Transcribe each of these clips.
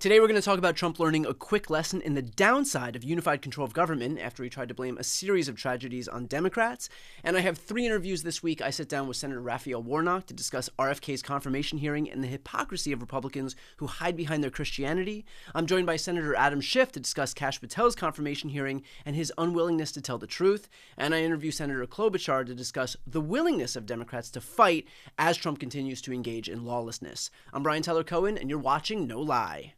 Today we're going to talk about Trump learning a quick lesson in the downside of unified control of government after he tried to blame a series of tragedies on Democrats. And I have 3 interviews this week. I sit down with Senator Raphael Warnock to discuss RFK's confirmation hearing and the hypocrisy of Republicans who hide behind their Christianity. I'm joined by Senator Adam Schiff to discuss Kash Patel's confirmation hearing and his unwillingness to tell the truth. And I interview Senator Klobuchar to discuss the willingness of Democrats to fight as Trump continues to engage in lawlessness. I'm Brian Tyler Cohen, and you're watching No Lie.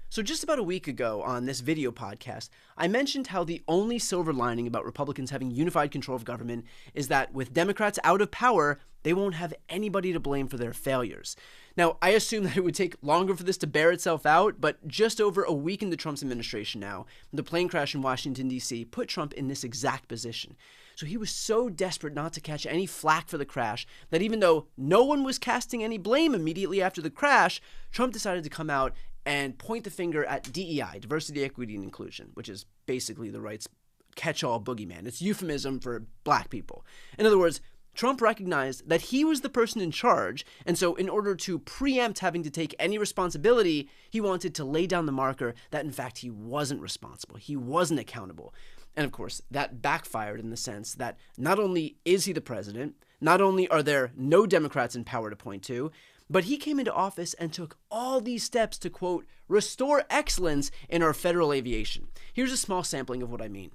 So just about a week ago on this video podcast, I mentioned how the only silver lining about Republicans having unified control of government is that with Democrats out of power, they won't have anybody to blame for their failures. Now, I assume that it would take longer for this to bear itself out, but just over a week into Trump's administration now, the plane crash in Washington, D.C. put Trump in this exact position. So he was so desperate not to catch any flack for the crash that even though no one was casting any blame immediately after the crash, Trump decided to come out and point the finger at DEI, diversity, equity, and inclusion, which is basically the right's catch-all boogeyman. It's euphemism for black people. In other words, Trump recognized that he was the person in charge, and so in order to preempt having to take any responsibility, he wanted to lay down the marker that in fact he wasn't responsible, he wasn't accountable. And of course, that backfired in the sense that not only is he the president, not only are there no Democrats in power to point to, but he came into office and took all these steps to, quote, restore excellence in our federal aviation. Here's a small sampling of what I mean.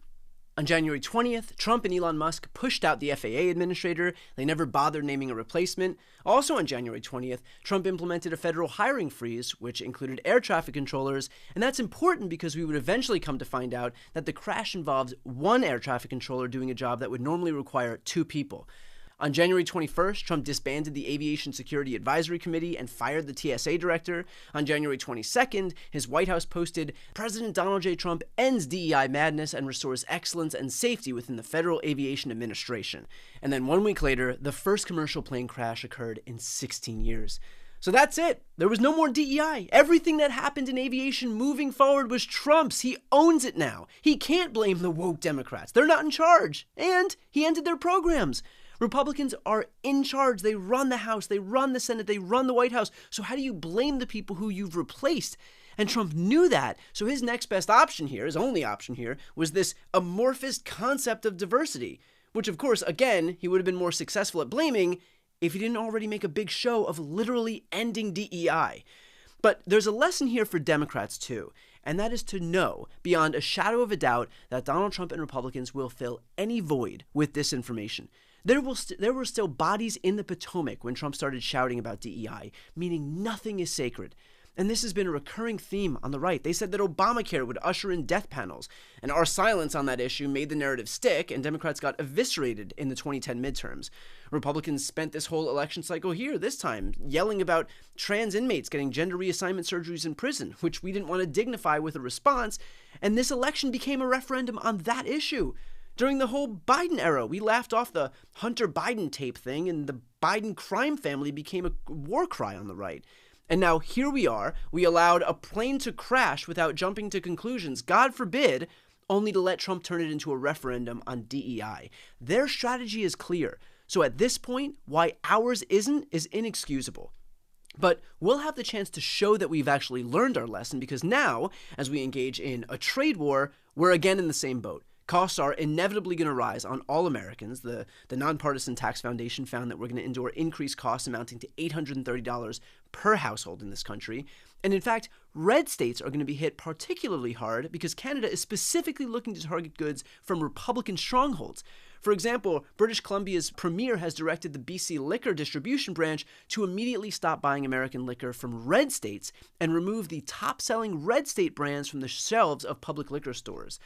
On January 20th, Trump and Elon Musk pushed out the FAA administrator. They never bothered naming a replacement. Also on January 20th, Trump implemented a federal hiring freeze, which included air traffic controllers. And that's important because we would eventually come to find out that the crash involved one air traffic controller doing a job that would normally require 2 people. On January 21st, Trump disbanded the Aviation Security Advisory Committee and fired the TSA director. On January 22nd, his White House posted, President Donald J. Trump ends DEI madness and restores excellence and safety within the Federal Aviation Administration. And then 1 week later, the first commercial plane crash occurred in 16 years. So that's it. There was no more DEI. Everything that happened in aviation moving forward was Trump's. He owns it now. He can't blame the woke Democrats. They're not in charge. And he ended their programs. Republicans are in charge. They run the House, they run the Senate, they run the White House. So how do you blame the people who you've replaced? And Trump knew that. So his next best option here, his only option here, was this amorphous concept of diversity, which of course, again, he would have been more successful at blaming if he didn't already make a big show of literally ending DEI. But there's a lesson here for Democrats too, and that is to know, beyond a shadow of a doubt, that Donald Trump and Republicans will fill any void with disinformation. There were still bodies in the Potomac when Trump started shouting about DEI, meaning nothing is sacred. And this has been a recurring theme on the right. They said that Obamacare would usher in death panels, and our silence on that issue made the narrative stick, and Democrats got eviscerated in the 2010 midterms. Republicans spent this whole election cycle here, this time, yelling about trans inmates getting gender reassignment surgeries in prison, which we didn't want to dignify with a response, and this election became a referendum on that issue. During the whole Biden era, we laughed off the Hunter Biden tape thing, and the Biden crime family became a war cry on the right. And now here we are, we allowed a plane to crash without jumping to conclusions, God forbid, only to let Trump turn it into a referendum on DEI. Their strategy is clear. So at this point, why ours isn't is inexcusable. But we'll have the chance to show that we've actually learned our lesson because now, as we engage in a trade war, we're again in the same boat. Costs are inevitably going to rise on all Americans. The Nonpartisan Tax Foundation found that we're going to endure increased costs amounting to $830 per household in this country. And in fact, red states are going to be hit particularly hard because Canada is specifically looking to target goods from Republican strongholds. For example, British Columbia's premier has directed the BC Liquor Distribution Branch to immediately stop buying American liquor from red states and remove the top-selling red state brands from the shelves of public liquor stores.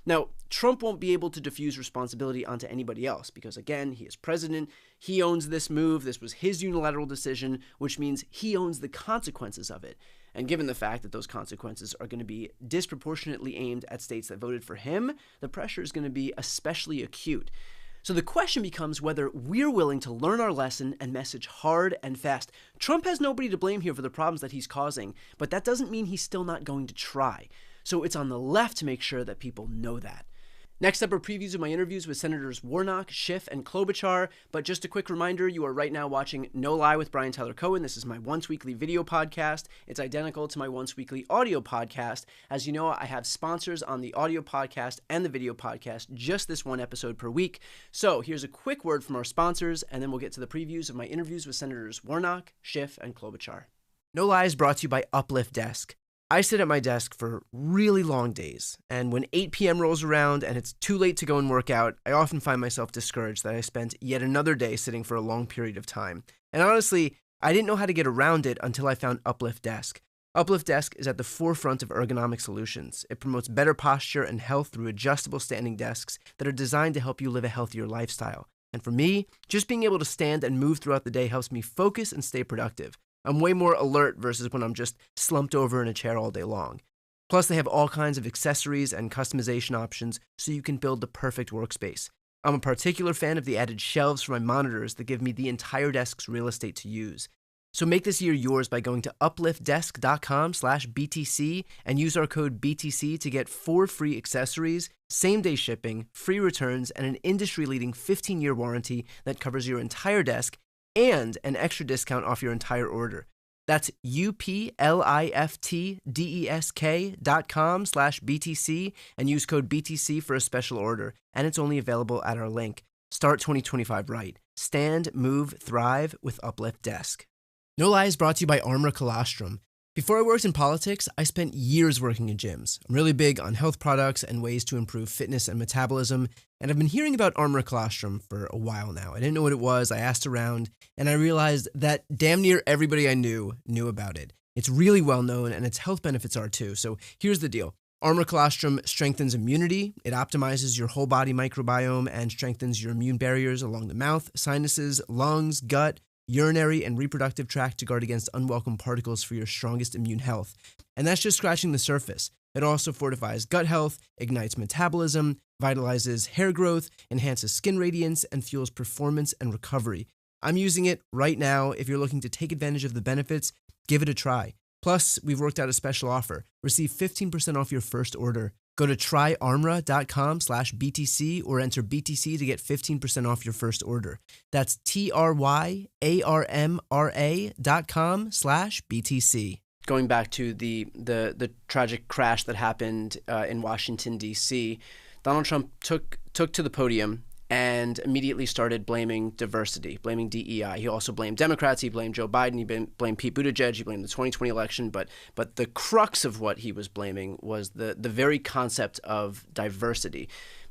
Now, Trump won't be able to diffuse responsibility onto anybody else because, again, he is president. He owns this move. This was his unilateral decision, which means he owns the consequences of it. And given the fact that those consequences are going to be disproportionately aimed at states that voted for him, the pressure is going to be especially acute. So the question becomes whether we're willing to learn our lesson and message hard and fast. Trump has nobody to blame here for the problems that he's causing, but that doesn't mean he's still not going to try. So it's on the left to make sure that people know that. Next up are previews of my interviews with Senators Warnock, Schiff, and Klobuchar. But just a quick reminder, you are right now watching No Lie with Brian Tyler Cohen. This is my once weekly video podcast. It's identical to my once weekly audio podcast. As you know, I have sponsors on the audio podcast and the video podcast, just this one episode per week. So here's a quick word from our sponsors, and then we'll get to the previews of my interviews with Senators Warnock, Schiff, and Klobuchar. No Lie is brought to you by Uplift Desk. I sit at my desk for really long days, and when 8 p.m. rolls around and it's too late to go and work out, I often find myself discouraged that I spent yet another day sitting for a long period of time. And honestly, I didn't know how to get around it until I found Uplift Desk. Uplift Desk is at the forefront of ergonomic solutions. It promotes better posture and health through adjustable standing desks that are designed to help you live a healthier lifestyle. And for me, just being able to stand and move throughout the day helps me focus and stay productive. I'm way more alert versus when I'm just slumped over in a chair all day long. Plus, they have all kinds of accessories and customization options so you can build the perfect workspace. I'm a particular fan of the added shelves for my monitors that give me the entire desk's real estate to use. So make this year yours by going to upliftdesk.com/BTC and use our code BTC to get 4 free accessories, same-day shipping, free returns, and an industry-leading 15-year warranty that covers your entire desk and an extra discount off your entire order. That's upliftdesk.com/BTC and use code BTC for a special order. And it's only available at our link. Start 2025 right. Stand, move, thrive with Uplift Desk. No Lie is brought to you by Armor Colostrum. Before I worked in politics, I spent years working in gyms. I'm really big on health products and ways to improve fitness and metabolism, and I've been hearing about Armor Colostrum for a while now. I didn't know what it was, I asked around, and I realized that damn near everybody I knew about it. It's really well known, and its health benefits are too. So here's the deal. Armor Colostrum strengthens immunity, it optimizes your whole body microbiome, and strengthens your immune barriers along the mouth, sinuses, lungs, gut, urinary, and reproductive tract to guard against unwelcome particles for your strongest immune health. And that's just scratching the surface. It also fortifies gut health, ignites metabolism, vitalizes hair growth, enhances skin radiance, and fuels performance and recovery. I'm using it right now. If you're looking to take advantage of the benefits, give it a try. Plus, we've worked out a special offer. Receive 15% off your first order. Go to tryarmra.com/BTC or enter BTC to get 15% off your first order. That's tryarmra.com/BTC. Going back to the tragic crash that happened in Washington, D.C., Donald Trump took to the podium and immediately started blaming diversity, blaming DEI. He also blamed Democrats. He blamed Joe Biden. He blamed Pete Buttigieg. He blamed the 2020 election. But the crux of what he was blaming was the very concept of diversity.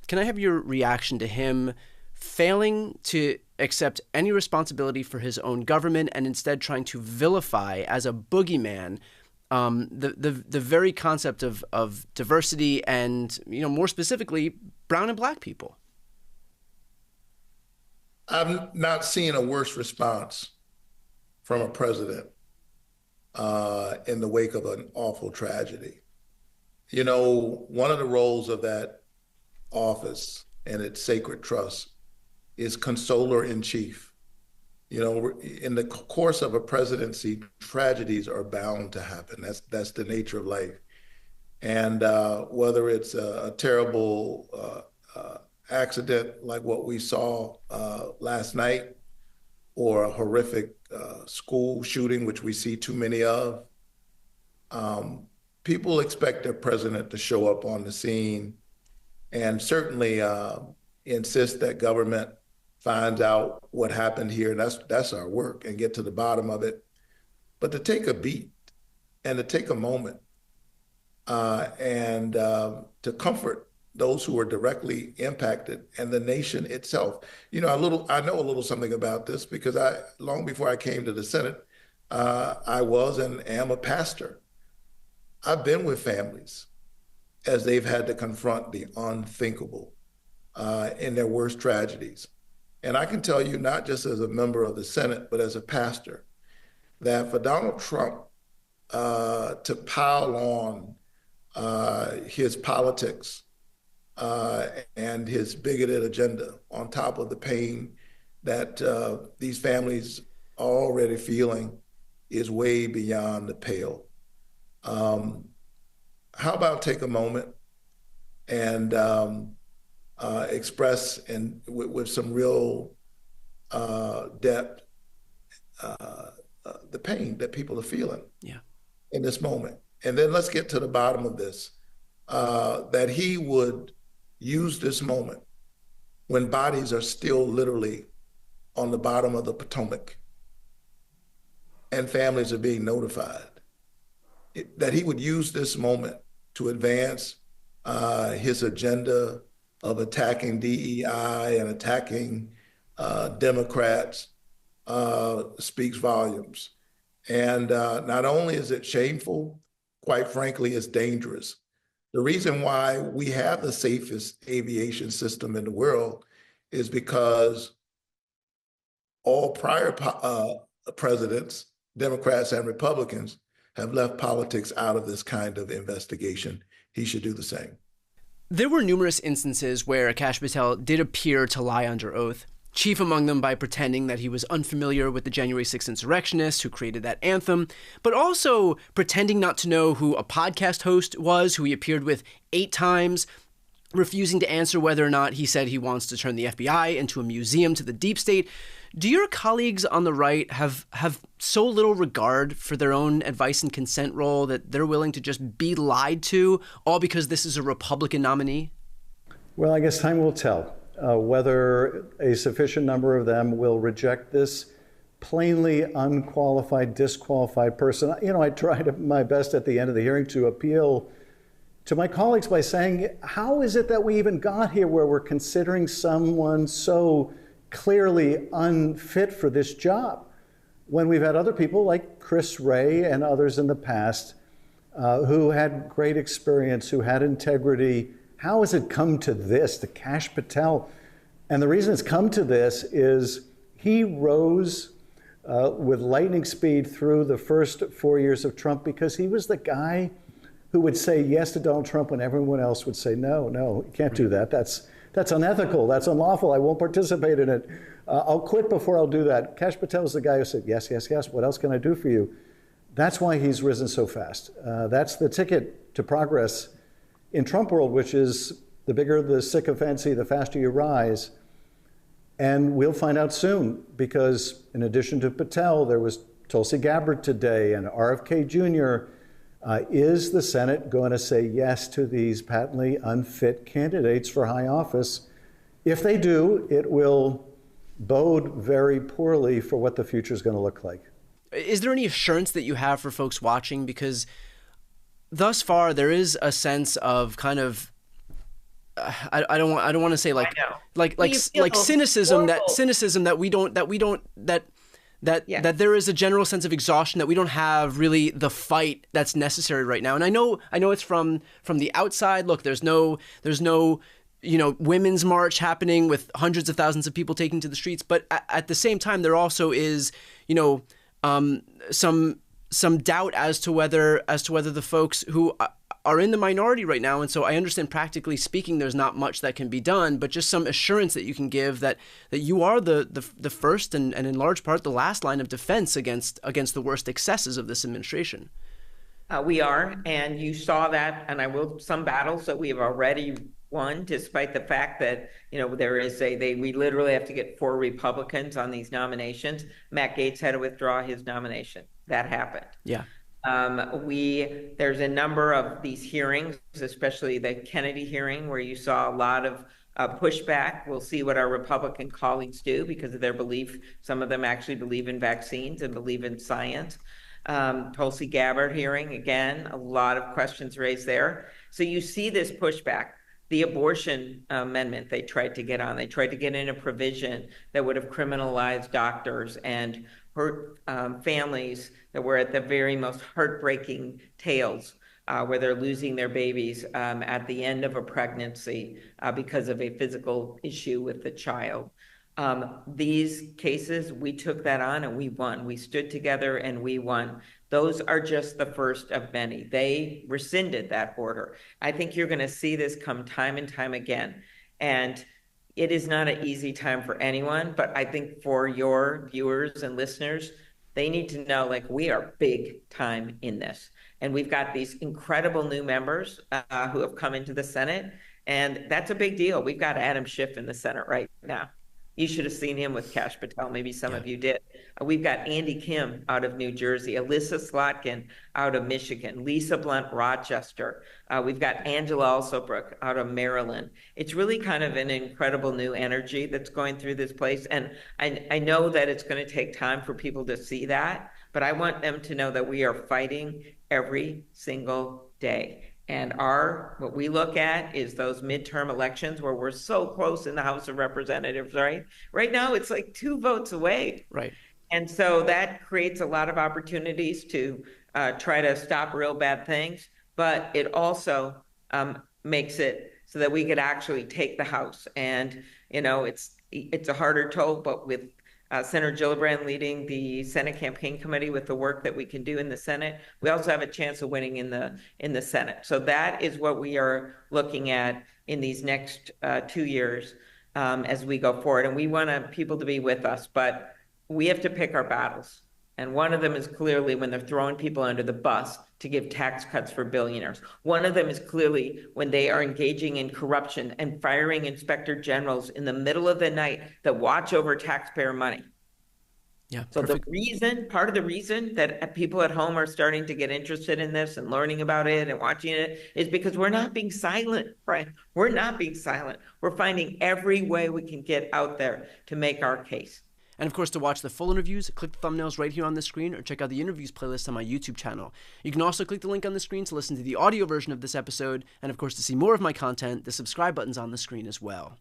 Can I have your reaction to him failing to accept any responsibility for his own government and instead trying to vilify as a boogeyman the very concept of diversity and, more specifically, brown and black people? I've not seen a worse response from a president in the wake of an awful tragedy. One of the roles of that office and its sacred trust is consoler in chief. In the course of a presidency, tragedies are bound to happen. That's the nature of life. And whether it's a terrible accident like what we saw last night, or a horrific school shooting, which we see too many of, people expect their president to show up on the scene and certainly insist that government finds out what happened here. And that's our work, and get to the bottom of it. But to take a beat and to take a moment and to comfort those who are directly impacted and the nation itself. I know a little something about this because long before I came to the Senate, I was and am a pastor. I've been with families as they've had to confront the unthinkable in their worst tragedies. And I can tell you, not just as a member of the Senate, but as a pastor, that for Donald Trump to pile on his politics and his bigoted agenda on top of the pain that these families are already feeling is way beyond the pale. How about take a moment and express and with some real depth the pain that people are feeling Yeah. in this moment. And then let's get to the bottom of this, that he would use this moment when bodies are still literally on the bottom of the Potomac and families are being notified, that he would use this moment to advance his agenda of attacking DEI and attacking Democrats speaks volumes. And not only is it shameful, quite frankly, it's dangerous. The reason why we have the safest aviation system in the world is because all prior presidents, Democrats and Republicans, have left politics out of this kind of investigation. He should do the same. There were numerous instances where Akash Patel did appear to lie under oath, chief among them by pretending that he was unfamiliar with the January 6th insurrectionists who created that anthem, but also pretending not to know who a podcast host was, who he appeared with 8 times, refusing to answer whether or not he said he wants to turn the FBI into a museum to the deep state. Do your colleagues on the right have so little regard for their own advice and consent role that they're willing to just be lied to, all because this is a Republican nominee? Well, I guess time will tell whether a sufficient number of them will reject this plainly unqualified, disqualified person. You know, I tried my best at the end of the hearing to appeal to my colleagues by saying, how is it that we even got here where we're considering someone so clearly unfit for this job when we've had other people like Chris Wray and others in the past who had great experience, who had integrity? How has it come to this, to Akash Patel? And the reason it's come to this is he rose with lightning speed through the first 4 years of Trump because he was the guy who would say yes to Donald Trump when everyone else would say, no, you can't do that. That's unethical. That's unlawful. I won't participate in it. I'll quit before I'll do that. Akash Patel is the guy who said, yes. What else can I do for you? That's why he's risen so fast. That's the ticket to progress in Trump world, which is the bigger the sycophancy, the faster you rise. And we'll find out soon, because in addition to Patel, there was Tulsi Gabbard today and RFK Jr. Is the Senate going to say yes to these patently unfit candidates for high office? If they do, it will bode very poorly for what the future is going to look like. Is there any assurance that you have for folks watching? Because thus far, there is a sense of kind of I don't want to say like cynicism that there is a general sense of exhaustion, that we don't have really the fight that's necessary right now. And I know it's from the outside. Look, there's no women's march happening with hundreds of thousands of people taking to the streets, but at the same time there also is some doubt as to whether the folks who are in the minority right now. And so I understand, practically speaking, there's not much that can be done, but just some assurance that you can give that you are the first and in large part the last line of defense against the worst excesses of this administration. We are, and you saw that, and some battles that we have already won, despite the fact that we literally have to get 4 Republicans on these nominations. Matt Gaetz had to withdraw his nomination. That happened. Yeah. There's a number of these hearings, especially the Kennedy hearing, where you saw a lot of pushback. We'll see what our Republican colleagues do because of their belief. Some of them actually believe in vaccines and believe in science. Tulsi Gabbard hearing, again, a lot of questions raised there. So you see this pushback. The abortion amendment they tried to get on. They tried to get in a provision that would have criminalized doctors and hurt families that were at the very most heartbreaking tales where they're losing their babies at the end of a pregnancy because of a physical issue with the child. These cases, we took that on and we won. We stood together and we won. Those are just the first of many. They rescinded that order. I think you're going to see this come time and time again. And it is not an easy time for anyone, but I think for your viewers and listeners, they need to know, like, we are big time in this. And we've got these incredible new members who have come into the Senate. And that's a big deal. We've got Adam Schiff in the Senate right now. You should have seen him with Kash Patel. Maybe some of you did. We've got Andy Kim out of New Jersey, Alyssa Slotkin out of Michigan, Lisa Blunt Rochester. We've got Angela Alsobrook out of Maryland. It's really kind of an incredible new energy that's going through this place. And I know that it's going to take time for people to see that, but I want them to know that we are fighting every single day. And what we look at is those midterm elections where we're so close in the House of Representatives, right? Right now, it's like 2 votes away. Right. And so that creates a lot of opportunities to try to stop real bad things, but it also makes it so that we could actually take the House. And, it's a harder toll, but with Senator Gillibrand leading the Senate Campaign Committee with the work that we can do in the Senate, we also have a chance of winning in the Senate. So that is what we are looking at in these next 2 years as we go forward. And we want people to be with us, but we have to pick our battles. And one of them is clearly when they're throwing people under the bus to give tax cuts for billionaires. One of them is clearly when they are engaging in corruption and firing inspector generals in the middle of the night that watch over taxpayer money. Yeah. So Perfect. part of the reason that people at home are starting to get interested in this and learning about it and watching it is because we're not being silent, right? We're not being silent. We're finding every way we can get out there to make our case. And of course, to watch the full interviews, click the thumbnails right here on the screen or check out the interviews playlist on my YouTube channel. You can also click the link on the screen to listen to the audio version of this episode, and of course, to see more of my content, the subscribe button's on the screen as well.